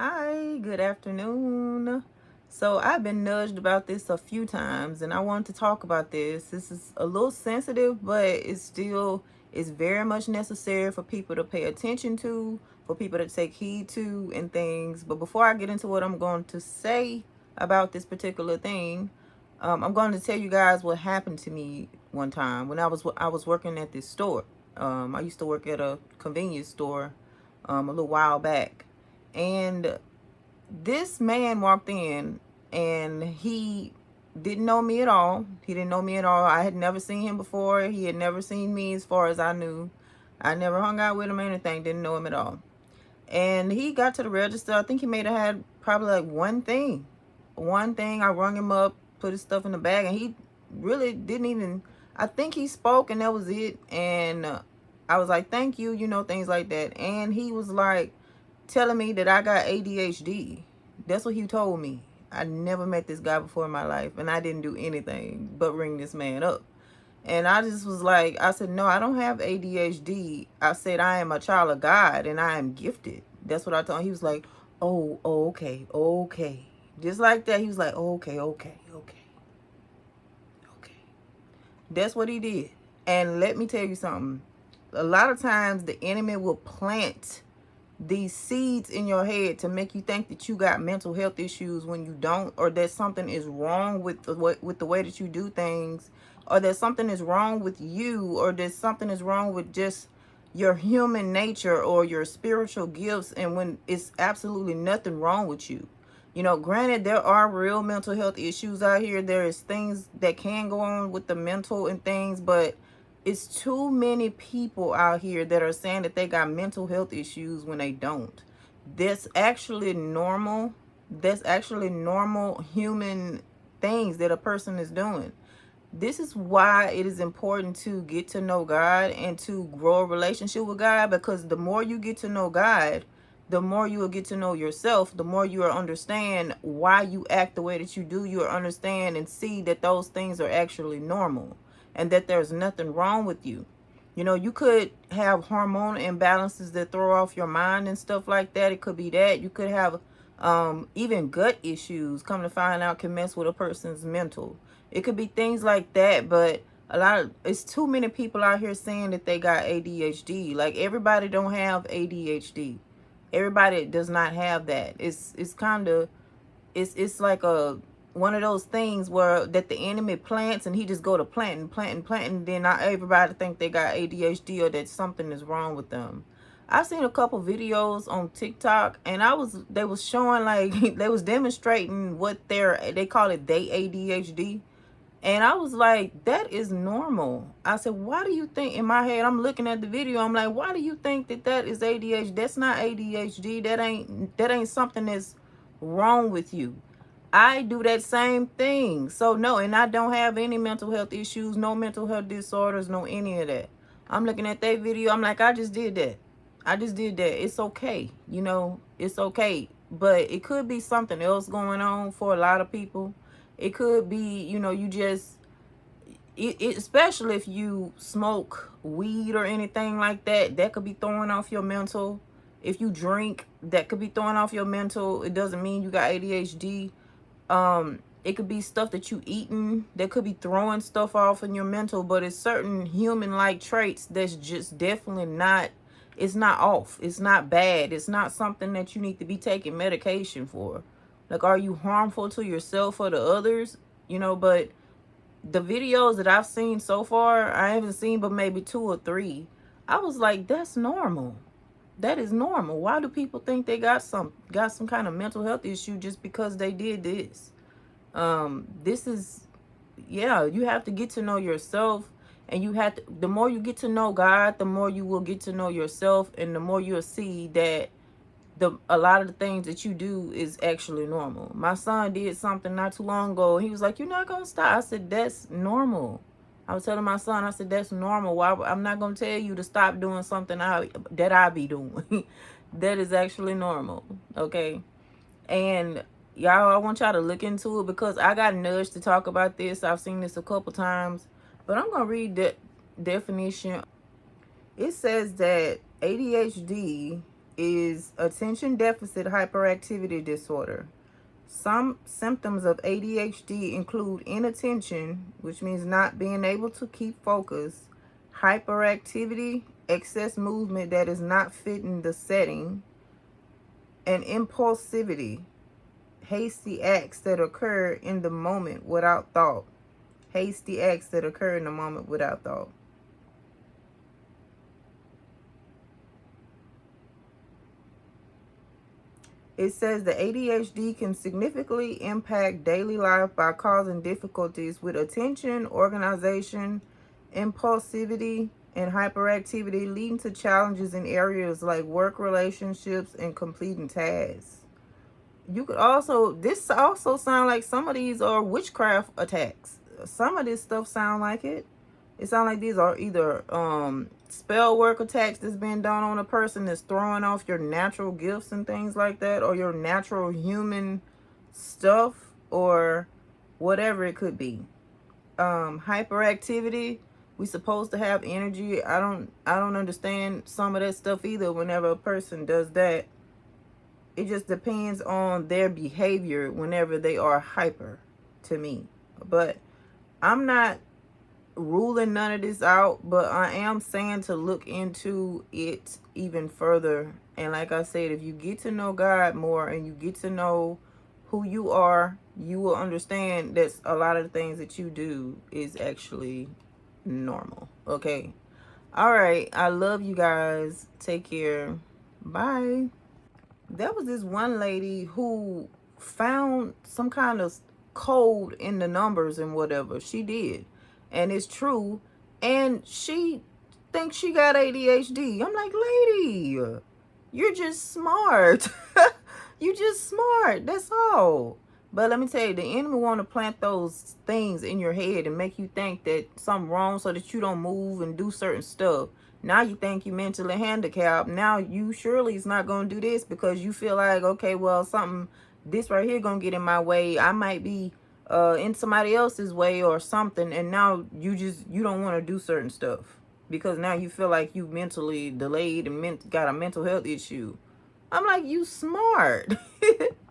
Hi, good afternoon. So I've been nudged about this a few times and I wanted to talk about this. This is a little sensitive, but it's very much necessary for people to pay attention to, for people to take heed to and things. But before I get into what I'm going to say about this particular thing, I'm going to tell you guys what happened to me one time when I was working at this store. I used to work at a convenience store a little while back. And this man walked in and he didn't know me at all. He didn't know me at all. I had never seen him before. He had never seen me as far as I knew. I never hung out with him or anything. Didn't know him at all. And he got to the register. I think he may have had probably like one thing. One thing. I rung him up, put his stuff in the bag, and he really didn't even. I think he spoke, and that was it. And I was like, "Thank you," things like that. And he was like telling me that I got ADHD. That's what he told me. I never met this guy before in my life, and I didn't do anything but ring this man up. And I just was like, I said, no, I don't have ADHD. I said, I am a child of God and I am gifted. That's what I told him. He was like, oh, okay, okay. Just like that. He was like, okay, okay, okay, okay. That's what he did. And let me tell you something. A lot of times the enemy will plant these seeds in your head to make you think that you got mental health issues when you don't, or that something is wrong with the way that you do things, or that something is wrong with you, or that something is wrong with just your human nature or your spiritual gifts, and when it's absolutely nothing wrong with you. Granted, there are real mental health issues out here. There is things that can go on with the mental and things, but it's too many people out here that are saying that they got mental health issues when they don't. That's actually normal. That's actually normal human things that a person is doing. This is why it is important to get to know God and to grow a relationship with God, because the more you get to know God, the more you will get to know yourself, the more you will understand why you act the way that you do. You will understand and see that those things are actually normal and that there's nothing wrong with you. You could have hormonal imbalances that throw off your mind and stuff like that. It could be that. You could have even gut issues, come to find out, can mess with a person's mental. It could be things like that, but it's too many people out here saying that they got ADHD. Like, everybody don't have ADHD. Everybody does not have that. It's kind of, it's like a one of those things where that the enemy plants and he just go to plant, and then not everybody think they got ADHD or that something is wrong with them. I've seen a couple videos on TikTok, and they was showing, like, they was demonstrating what they call it, they ADHD. And I was like, that is normal. I said, why do you think, in my head, I'm looking at the video, I'm like, why do you think that is ADHD? That's not ADHD. That ain't something that's wrong with you. I do that same thing. So no, and I don't have any mental health issues, no mental health disorders, no any of that. I'm looking at that video, I'm like, I just did that. I just did that. It's okay. It's okay. But it could be something else going on for a lot of people. It could be, you just, especially if you smoke weed or anything like that, that could be throwing off your mental. If you drink, that could be throwing off your mental. It doesn't mean you got ADHD. It could be stuff that you eating that could be throwing stuff off in your mental, but it's certain human-like traits that's just definitely not, it's not off. It's not bad. It's not something that you need to be taking medication for. Like, are you harmful to yourself or to others? But the videos that I've seen so far, I haven't seen but maybe 2 or 3. I was like, that's normal. That is normal. Why do people think they got some kind of mental health issue just because they did this? This is, yeah, you have to get to know yourself, and the more you get to know God, the more you will get to know yourself, and the more you'll see that a lot of the things that you do is actually normal. My son did something not too long ago. He was like, "You're not gonna stop." I said, "That's normal." I was telling my son, I said, "That's normal. Why? I'm not gonna tell you to stop doing something that I be doing. That is actually normal." Okay, and y'all, I want y'all to look into it, because I got nudged to talk about this. I've seen this a couple times, but I'm gonna read the definition. It says that ADHD is attention deficit hyperactivity disorder. Some symptoms of ADHD include inattention, which means not being able to keep focus, hyperactivity, excess movement that is not fitting the setting, and impulsivity, hasty acts that occur in the moment without thought. Hasty acts that occur in the moment without thought. It says the ADHD can significantly impact daily life by causing difficulties with attention, organization, impulsivity, and hyperactivity, leading to challenges in areas like work, relationships, and completing tasks. You could also, this also sound like some of these are witchcraft attacks. Some of this stuff sound like it. It sounds like these are either spell work attacks that's been done on a person that's throwing off your natural gifts and things like that, or your natural human stuff, or whatever it could be. Hyperactivity, we supposed to have energy. I don't understand some of that stuff either. Whenever a person does that, it just depends on their behavior whenever they are hyper, to me. But I'm not ruling none of this out, but I am saying to look into it even further. And like I said, if you get to know God more and you get to know who you are, you will understand that a lot of the things that you do is actually normal. Okay. All right. I love you guys. Take care. Bye. There was this one lady who found some kind of code in the numbers and whatever. She did. And it's true. And she thinks she got ADHD. I'm like, lady, you're just smart. You just smart. That's all. But let me tell you, the enemy want to plant those things in your head and make you think that something wrong so that you don't move and do certain stuff. Now you think you mentally handicapped. Now you surely is not going to do this because you feel like, okay, well, something, this right here going to get in my way. I might be in somebody else's way or something. And now you don't want to do certain stuff because now you feel like you mentally delayed and got a mental health issue. I'm like, you smart.